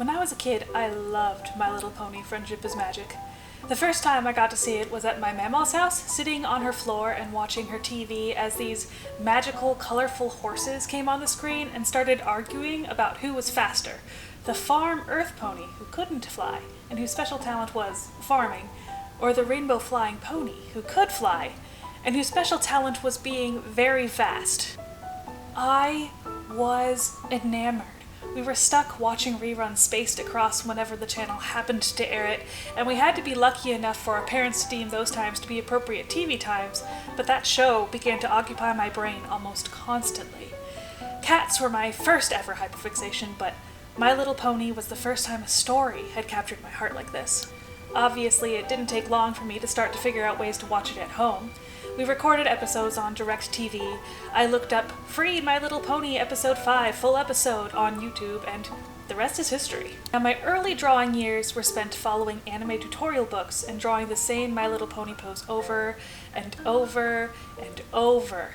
When I was a kid, I loved My Little Pony: Friendship is Magic. The first time I got to see it was at my Mama's house, sitting on her floor and watching her TV as these magical, colorful horses came on the screen and started arguing about who was faster. The farm earth pony, who couldn't fly, and whose special talent was farming, or the rainbow flying pony, who could fly, and whose special talent was being very fast. I was enamored. We were stuck watching reruns spaced across whenever the channel happened to air it, and we had to be lucky enough for our parents to deem those times to be appropriate TV times, but that show began to occupy my brain almost constantly. Cats were my first ever hyperfixation, but My Little Pony was the first time a story had captured my heart like this. Obviously, it didn't take long for me to start to figure out ways to watch it at home. We recorded episodes on DirecTV. I looked up Free My Little Pony Episode 5 full episode on YouTube, and the rest is history. Now, my early drawing years were spent following anime tutorial books and drawing the same My Little Pony pose over and over and over.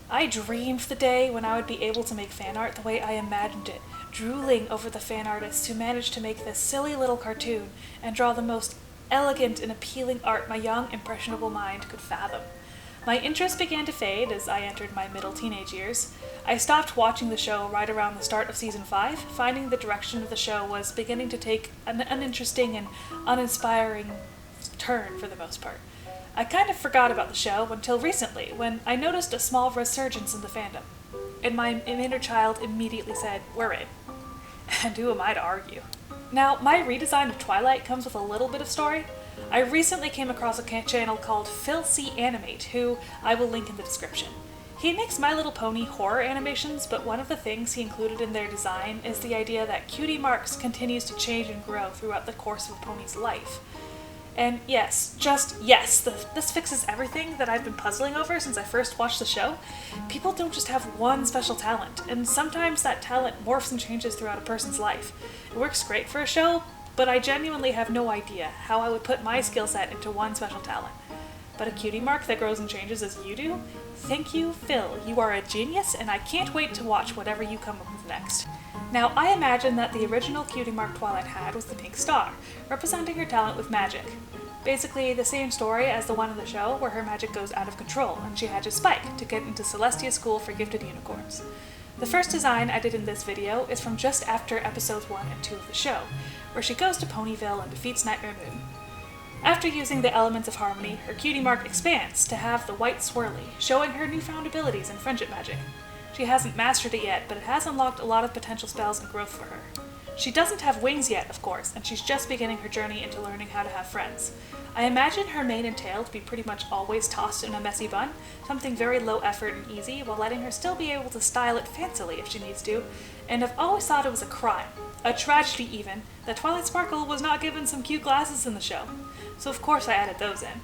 I dreamed the day when I would be able to make fan art the way I imagined it, drooling over the fan artists who managed to make this silly little cartoon and draw the most elegant and appealing art my young, impressionable mind could fathom. My interest began to fade as I entered my middle teenage years. I stopped watching the show right around the start of season 5, finding the direction of the show was beginning to take an uninteresting and uninspiring turn for the most part. I kind of forgot about the show until recently, when I noticed a small resurgence in the fandom, and my inner child immediately said, "We're in." And who am I to argue? Now, my redesign of Twilight comes with a little bit of story. I recently came across a channel called Phil C. Animate, who I will link in the description. He makes My Little Pony horror animations, but one of the things he included in their design is the idea that Cutie Marks continues to change and grow throughout the course of a pony's life. And yes, just yes, this fixes everything that I've been puzzling over since I first watched the show. People don't just have one special talent, and sometimes that talent morphs and changes throughout a person's life. It works great for a show, but I genuinely have no idea how I would put my skill set into one special talent. But a cutie mark that grows and changes as you do? Thank you, Phil. You are a genius, and I can't wait to watch whatever you come up with next. Now, I imagine that the original cutie mark Twilight had was the pink star, representing her talent with magic. Basically, the same story as the one in the show, where her magic goes out of control and she hatches Spike to get into Celestia School for Gifted Unicorns. The first design I did in this video is from just after episodes 1 and 2 of the show, where she goes to Ponyville and defeats Nightmare Moon. After using the elements of harmony, her cutie mark expands to have the white swirly, showing her newfound abilities in friendship magic. She hasn't mastered it yet, but it has unlocked a lot of potential spells and growth for her. She doesn't have wings yet, of course, and she's just beginning her journey into learning how to have friends. I imagine her mane and tail to be pretty much always tossed in a messy bun, something very low effort and easy, while letting her still be able to style it fancily if she needs to, and I've always thought it was a crime, a tragedy even, that Twilight Sparkle was not given some cute glasses in the show. So of course I added those in.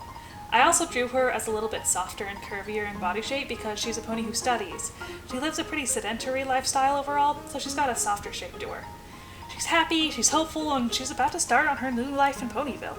I also drew her as a little bit softer and curvier in body shape because she's a pony who studies. She lives a pretty sedentary lifestyle overall, so she's got a softer shape to her. She's happy, she's hopeful, and she's about to start on her new life in Ponyville.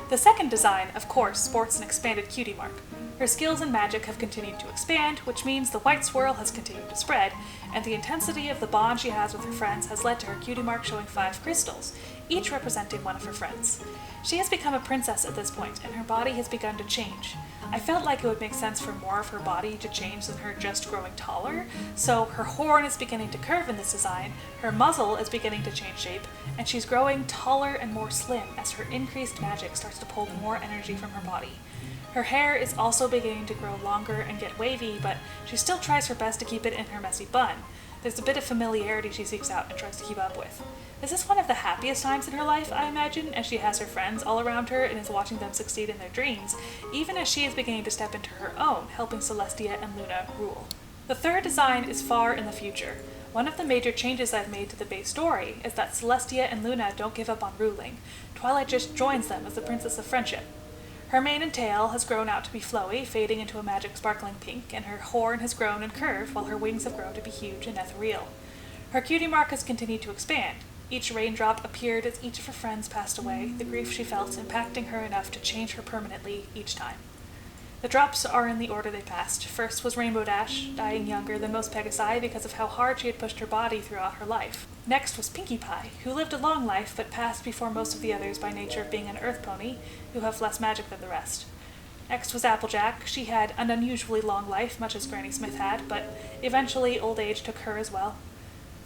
The second design, of course, sports an expanded cutie mark. Her skills in magic have continued to expand, which means the white swirl has continued to spread, and the intensity of the bond she has with her friends has led to her cutie mark showing 5 crystals, each representing one of her friends. She has become a princess at this point, and her body has begun to change. I felt like it would make sense for more of her body to change than her just growing taller, so her horn is beginning to curve in this design, her muzzle is beginning to change shape, and she's growing taller and more slim as her increased magic starts to pull more energy from her body. Her hair is also beginning to grow longer and get wavy, but she still tries her best to keep it in her messy bun. There's a bit of familiarity she seeks out and tries to keep up with. This is one of the happiest times in her life, I imagine, as she has her friends all around her and is watching them succeed in their dreams, even as she is beginning to step into her own, helping Celestia and Luna rule. The third design is far in the future. One of the major changes I've made to the base story is that Celestia and Luna don't give up on ruling. Twilight just joins them as the Princess of Friendship. Her mane and tail has grown out to be flowy, fading into a magic sparkling pink, and her horn has grown and curved while her wings have grown to be huge and ethereal. Her cutie mark has continued to expand. Each raindrop appeared as each of her friends passed away, the grief she felt impacting her enough to change her permanently each time. The drops are in the order they passed. First was Rainbow Dash, dying younger than most Pegasi because of how hard she had pushed her body throughout her life. Next was Pinkie Pie, who lived a long life but passed before most of the others by nature of being an earth pony, who have less magic than the rest. Next was Applejack. She had an unusually long life, much as Granny Smith had, but eventually old age took her as well.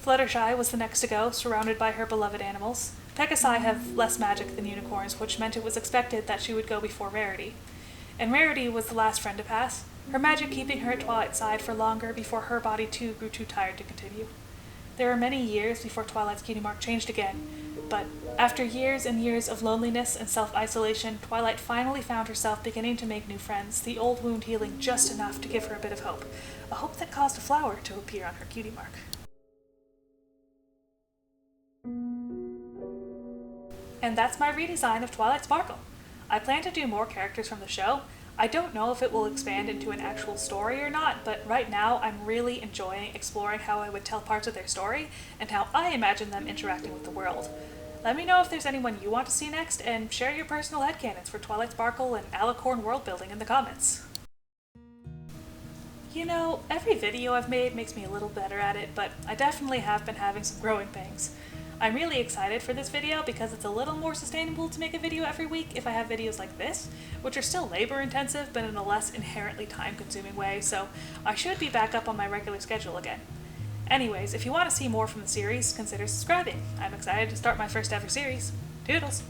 Fluttershy was the next to go, surrounded by her beloved animals. Pegasi have less magic than unicorns, which meant it was expected that she would go before Rarity. And Rarity was the last friend to pass, her magic keeping her at Twilight's side for longer before her body too grew too tired to continue. There were many years before Twilight's cutie mark changed again, but after years and years of loneliness and self-isolation, Twilight finally found herself beginning to make new friends, the old wound healing just enough to give her a bit of hope, a hope that caused a flower to appear on her cutie mark. And that's my redesign of Twilight Sparkle. I plan to do more characters from the show. I don't know if it will expand into an actual story or not, but right now I'm really enjoying exploring how I would tell parts of their story and how I imagine them interacting with the world. Let me know if there's anyone you want to see next, and share your personal headcanons for Twilight Sparkle and Alicorn world building in the comments. You know, every video I've made makes me a little better at it, but I definitely have been having some growing pains. I'm really excited for this video because it's a little more sustainable to make a video every week if I have videos like this, which are still labor intensive but in a less inherently time consuming way, so I should be back up on my regular schedule again. Anyways, if you want to see more from the series, consider subscribing. I'm excited to start my first ever series. Toodles!